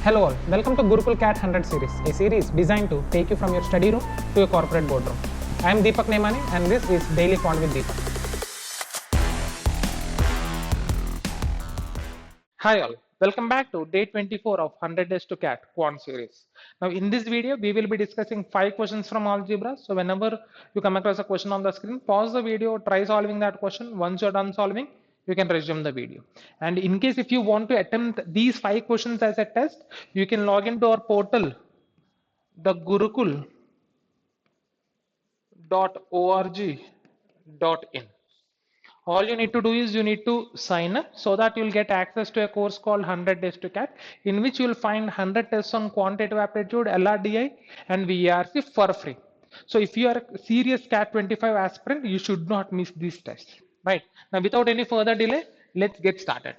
Hello all, welcome to Gurukul CAT 100 series, a series designed to take you from your study room to your corporate boardroom. I am Deepak and this is Daily Quant with Deepak. Hi all, welcome back to day 24 of 100 days to CAT Quant series. Now in this video, we will be discussing 5 questions from algebra. So whenever you come across a question on the screen, pause the video, try solving that question. Once you're done solving, you can resume the video. And in case if you want to attempt these 5 questions as a test, you can log into our portal, the gurukul.org.in. All you need to do is you need to sign up so that you'll get access to a course called 100 days to CAT, in which you'll find 100 tests on quantitative aptitude, LRDI and VARC for free. So if you are a serious CAT 25 aspirant, you should not miss these tests. Right. Now without any further delay, let's get started.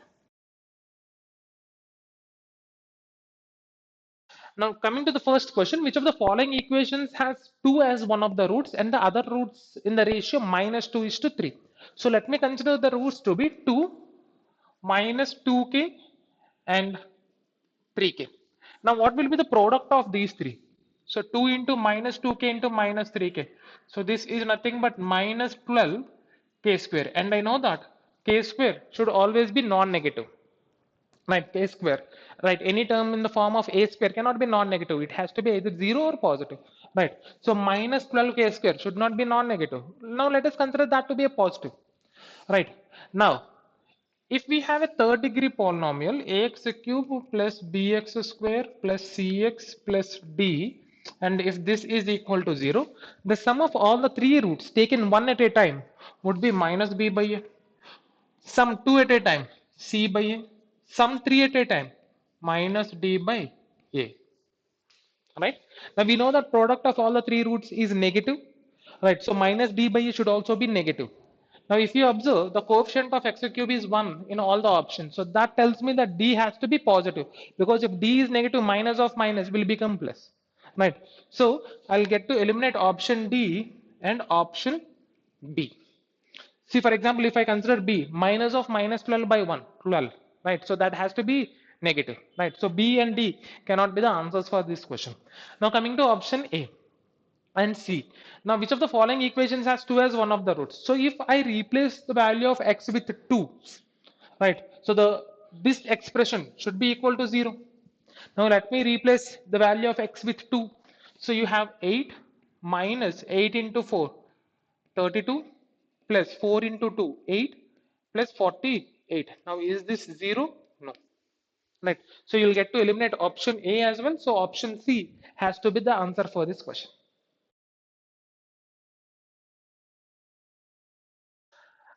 Now coming to the first question, which of the following equations has 2 as one of the roots and the other roots in the ratio -2:3? So let me consider the roots to be 2, -2k and 3k. Now what will be the product of these three? So 2 into -2k into -3k. So this is nothing but -12k square, and I know that k square should always be non-negative. Right, k square, right? Any term in the form of a square cannot be non-negative. It has to be either 0 or positive, right? So -12k square should not be non-negative. Now let us consider that to be a positive, right? Now if we have a third degree polynomial ax cube plus bx square plus cx plus d, and if this is equal to 0, the sum of all the three roots taken one at a time would be minus b by a. Sum 2 at a time, c by a. Sum 3 at a time, minus d by a. Right? Now we know that product of all the three roots is negative. Right? So minus d by a should also be negative. Now if you observe, the coefficient of x cube is 1 in all the options. So that tells me that d has to be positive, because if d is negative, minus of minus will become plus. Right? So I'll get to eliminate option D and option B. See, for example, if I consider b, minus of -12 by 1, 12, right? So that has to be negative, right? So b and d cannot be the answers for this question. Now coming to option A and C. Now which of the following equations has 2 as one of the roots? So if I replace the value of x with 2, right? So this expression should be equal to 0. Now let me replace the value of x with 2. So you have 8 minus 8 into 4, 32, plus 4 into 2, 8, plus 48. Now is this 0? No. Right. So you'll get to eliminate option A as well. So option C has to be the answer for this question.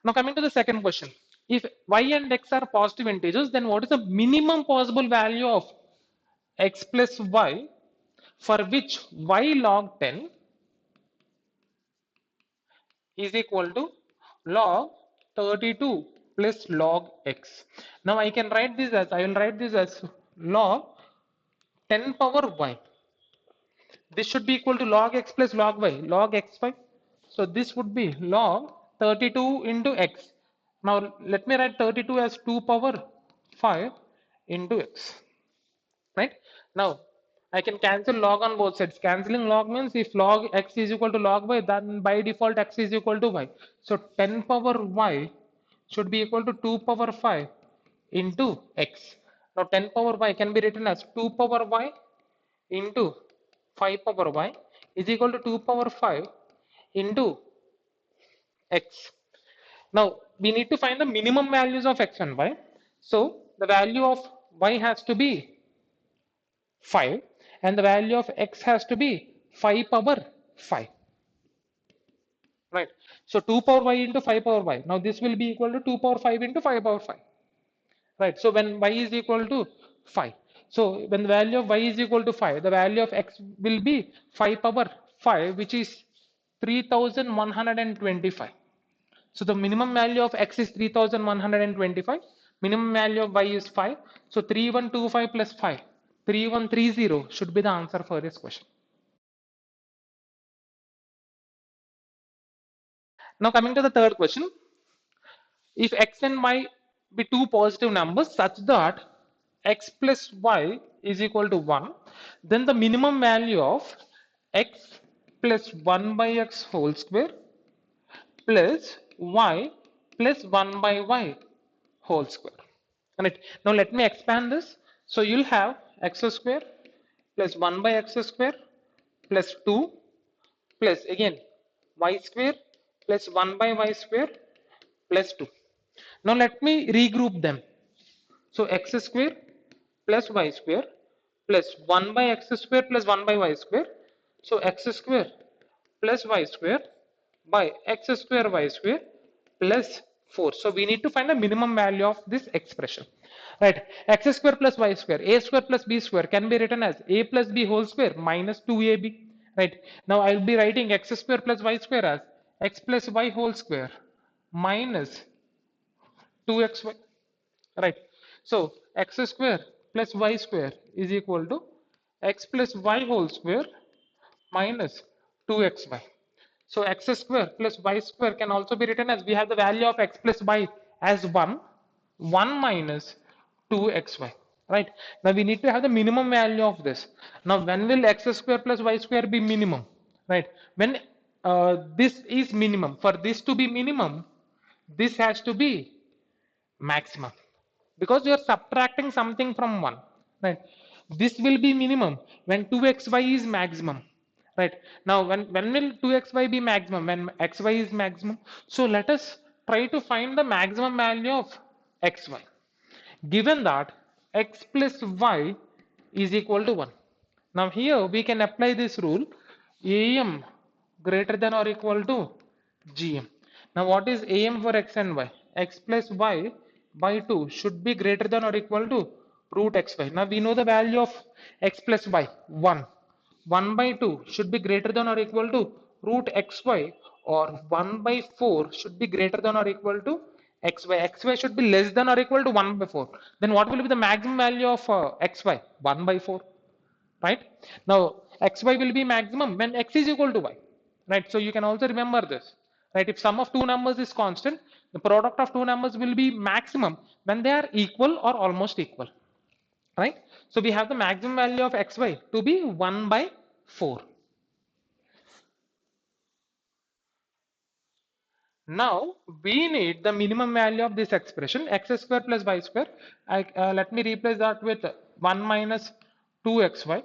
Now coming to the second question. If y and x are positive integers, then what is the minimum possible value of x plus y for which y log 10 is equal to log 32 plus log x. Now I can write this as, I will write this as log 10 power y. This should be equal to log x plus log y, log xy. So this would be log 32 into x. Now let me write 32 as 2 power 5 into x. Right? Now I can cancel log on both sides. Cancelling log means if log x is equal to log y, then by default x is equal to y. So 10 power y should be equal to 2 power 5 into x. Now 10 power y can be written as 2 power y into 5 power y is equal to 2 power 5 into x. Now we need to find the minimum values of x and y. So the value of y has to be 5 and the value of x has to be 5 power 5. Right. So 2 power y into 5 power y. Now this will be equal to 2 power 5 into 5 power 5. Right. So when y is equal to 5. So when the value of y is equal to 5, the value of x will be 5 power 5, which is 3125. So the minimum value of x is 3125. Minimum value of y is 5. So 3125 plus 5, 3130 should be the answer for this question. Now coming to the third question. If x and y be two positive numbers such that x plus y is equal to 1, then the minimum value of x plus 1 by x whole square plus y plus 1 by y whole square. Right. Now let me expand this. So you'll have x square plus 1 by x square plus 2 plus again y square plus 1 by y square plus 2. Now let me regroup them. So x square plus y square plus 1 by x square plus 1 by y square. So x square plus y square by x square y square plus 4. So we need to find the minimum value of this expression. Right, x square plus y square, a square plus b square can be written as a plus b whole square minus 2ab. Right, now I'll be writing x square plus y square as x plus y whole square minus 2xy. Right, so x square plus y square is equal to x plus y whole square minus 2xy. So x square plus y square can also be written as, we have the value of x plus y as 1, 1 minus 2xy. Right, now we need to have the minimum value of this. Now when will x square plus y square be minimum? Right, when this is minimum. For this to be minimum, this has to be maximum, because you are subtracting something from 1. Right, this will be minimum when 2xy is maximum. Right, now when will 2xy be maximum? When xy is maximum. So let us try to find the maximum value of xy, given that x plus y is equal to 1. Now here we can apply this rule, am greater than or equal to gm. Now what is am for x and y? X plus y by 2 should be greater than or equal to root xy. Now we know the value of x plus y, 1. 1 by 2 should be greater than or equal to root xy, or 1 by 4 should be greater than or equal to xy. Xy should be less than or equal to 1 by 4. Then what will be the maximum value of xy? 1 by 4. Right, now xy will be maximum when x is equal to y. Right, so you can also remember this. Right, if sum of two numbers is constant, the product of two numbers will be maximum when they are equal or almost equal. Right, so we have the maximum value of xy to be 1 by 4. Now we need the minimum value of this expression, x square plus y square. Let me replace that with 1 minus 2xy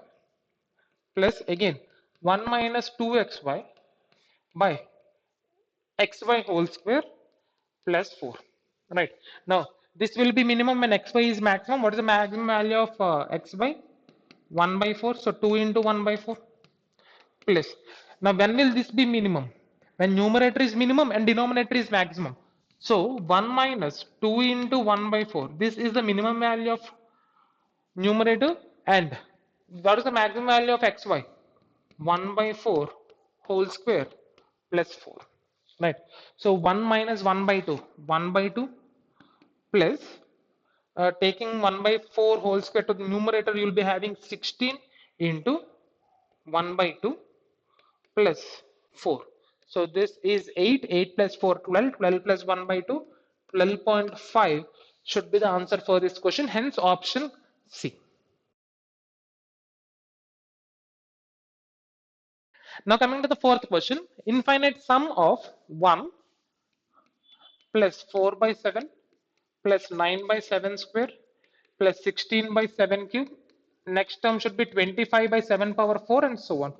plus again 1 minus 2xy by xy whole square plus 4. Right, now this will be minimum when xy is maximum. What is the maximum value of xy? 1 by 4. So 2 into 1 by 4 plus. Now when will this be minimum? When numerator is minimum and denominator is maximum. So 1 minus 2 into 1 by 4, this is the minimum value of numerator, and what is the maximum value of xy? 1 by 4 whole square plus 4. Right, so 1 minus 1 by 2, 1 by 2 plus taking 1 by 4 whole square to the numerator, you will be having 16 into 1 by 2 plus 4. So this is 8, 8 plus 4, 12, 12 plus 1 by 2, 12.5 should be the answer for this question, hence option C. Now coming to the fourth question, infinite sum of 1 plus 4 by 7 plus 9 by 7 square plus 16 by 7 cube. Next term should be 25 by 7 power 4 and so on.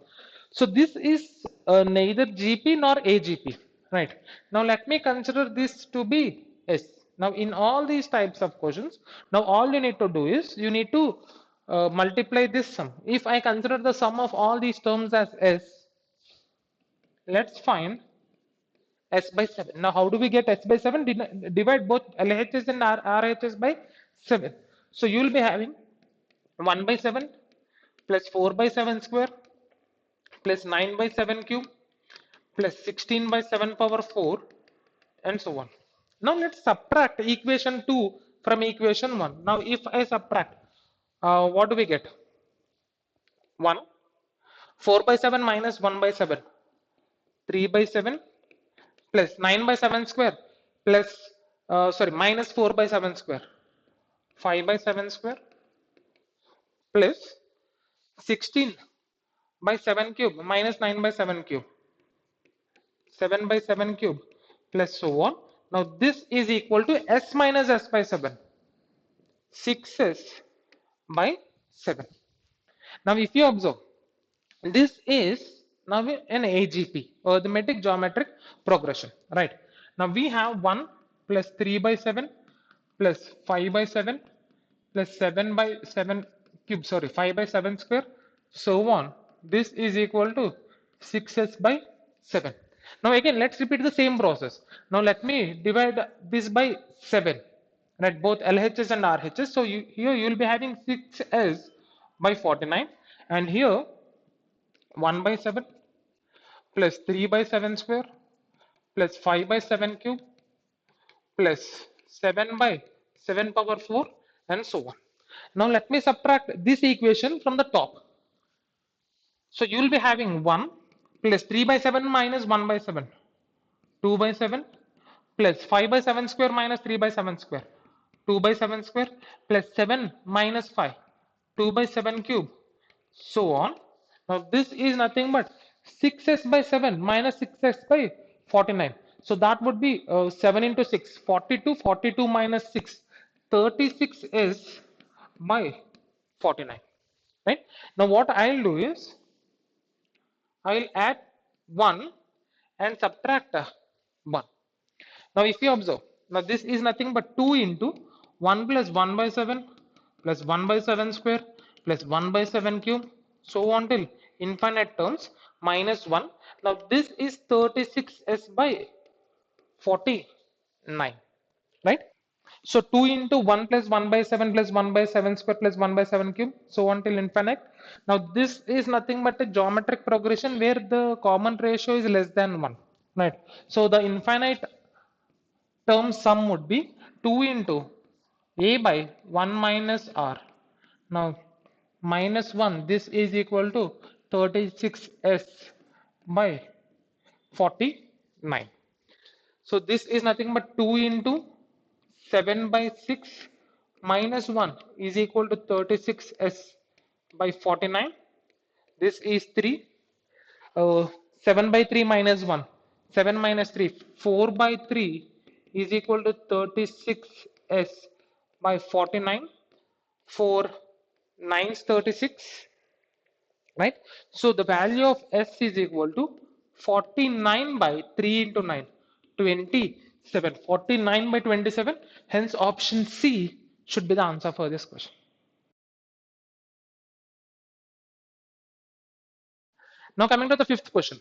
So this is neither GP nor AGP. Right. Now let me consider this to be S. Now in all these types of questions, now all you need to do is you need to multiply this sum. If I consider the sum of all these terms as S, let's find S by 7. Now, how do we get S by 7? Divide both LHS and RHS by 7. So, you will be having 1 by 7 plus 4 by 7 square plus 9 by 7 cube plus 16 by 7 power 4 and so on. Now, let's subtract equation 2 from equation 1. Now, if I subtract, what do we get? 1. 4 by 7 minus 1 by 7. 3 by 7 plus 9 by 7 square plus minus 4 by 7 square, 5 by 7 square plus 16 by 7 cube minus 9 by 7 cube, 7 by 7 cube plus so on. Now this is equal to s minus s by 7, 6s by 7. Now if you observe, this is now an AGP, arithmetic geometric progression, right? Now we have 1 plus 3 by 7 plus 5 by 7 plus 7 by 7 cube, sorry, 5 by 7 square, so on. This is equal to 6s by 7. Now again, let's repeat the same process. Now let me divide this by 7, right? Both LHS and RHS. So here you will be having 6s by 49, and here 1 by 7 plus 3 by 7 square plus 5 by 7 cube plus 7 by 7 power 4 and so on. Now let me subtract this equation from the top. So you will be having 1 plus 3 by 7 minus 1 by 7, 2 by 7 plus 5 by 7 square minus 3 by 7 square, 2 by 7 square plus 7 minus 5, 2 by 7 cube, so on. Now this is nothing but 6s by 7 minus 6s by 49. So that would be 7 into 6, 42, 42 minus 6, 36 is by 49, right? Now what I'll do is, I will add 1 and subtract 1. Now if you observe, now this is nothing but 2 into 1 plus 1 by 7 plus 1 by 7 square plus 1 by 7 cube, so on till infinite terms minus 1. Now this is 36s by 49, right? So 2 into 1 plus 1 by 7 plus 1 by 7 square plus 1 by 7 cube, so on till infinite. Now this is nothing but a geometric progression where the common ratio is less than 1, right? So the infinite term sum would be 2 into a by 1 minus r. Now minus 1, this is equal to 36s by 49. So this is nothing but 2 into 7 by 6 minus 1 is equal to 36s by 49. This is 3. 7 by 3 minus 1. 7 minus 3. 4 by 3 is equal to 36s by 49. 4 9 is 36. Right? So the value of s is equal to 49 by 3 into 9. 27. 49 by 27. Hence option C should be the answer for this question. Now coming to the fifth question.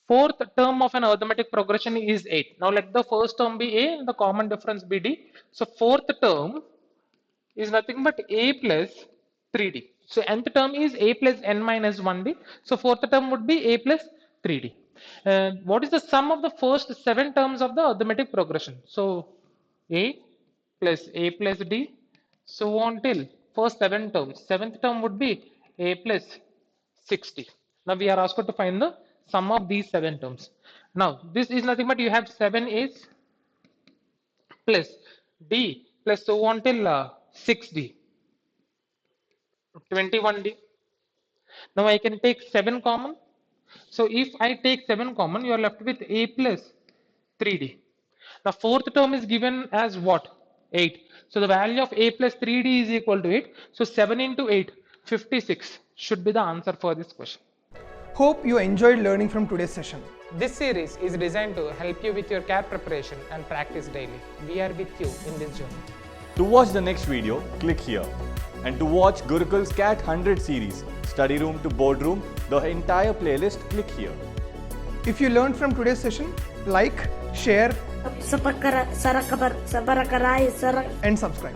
Fourth term of an arithmetic progression is 8. Now let the first term be a and the common difference be d. So fourth term is nothing but a plus 3d. So nth term is a plus n minus 1d. So fourth term would be a plus 3d. What is the sum of the first 7 terms of the arithmetic progression? So a plus d, so on till first 7 terms. Seventh term would be a plus 60. Now we are asked to find the sum of these 7 terms. Now this is nothing but you have 7 a's plus d plus so on till 6d, 21d. Now I can take 7 common. So if I take 7 common, you are left with a plus 3d. Now fourth term is given as what? 8. So the value of a plus 3d is equal to 8. So 7 into 8, 56 should be the answer for this question. Hope you enjoyed learning from today's session. This series is designed to help you with your CAT preparation and practice daily. We are with you in this journey. To watch the next video, click here. And to watch Gurukul's CAT 100 series, study room to boardroom, the entire playlist, click here. If you learned from today's session, like, share, and subscribe.